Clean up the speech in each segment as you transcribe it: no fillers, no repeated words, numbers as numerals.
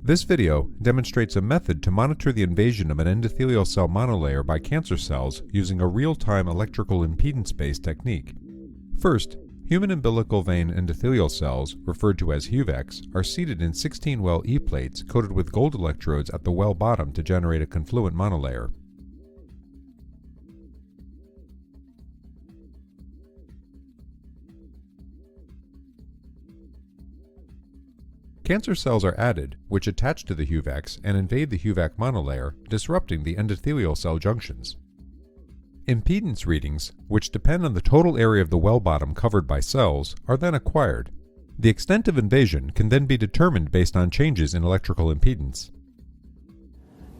This video demonstrates a method to monitor the invasion of an endothelial cell monolayer by cancer cells using a real-time electrical impedance-based technique. First, human umbilical vein endothelial cells, referred to as HUVECs, are seated in 16-well E-plates coated with gold electrodes at the well bottom to generate a confluent monolayer. Cancer cells are added, which attach to the HUVECs and invade the HUVEC monolayer, disrupting the endothelial cell junctions. Impedance readings, which depend on the total area of the well bottom covered by cells, are then acquired. The extent of invasion can then be determined based on changes in electrical impedance.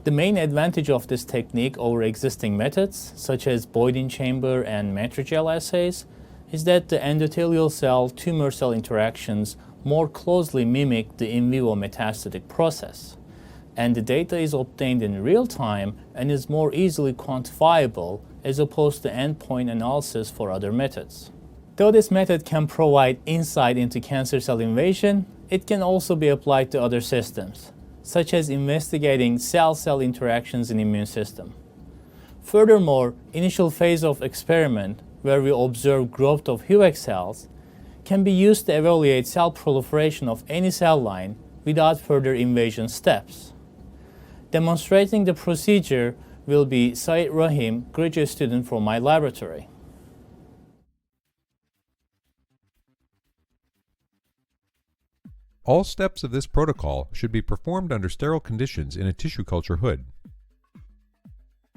The main advantage of this technique over existing methods, such as Boydin chamber and matrigel assays, is that the endothelial cell-tumor cell interactions more closely mimic the in vivo metastatic process, and the data is obtained in real time and is more easily quantifiable as opposed to endpoint analysis for other methods. Though this method can provide insight into cancer cell invasion, it can also be applied to other systems, such as investigating cell-cell interactions in the immune system. Furthermore, initial phase of experiment, where we observe growth of HUVEC cells, can be used to evaluate cell proliferation of any cell line without further invasion steps. Demonstrating the procedure will be Rahim, graduate student from my laboratory. All steps of this protocol should be performed under sterile conditions in a tissue culture hood.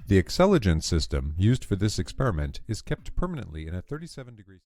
The accelogen system used for this experiment is kept permanently in a 37 degrees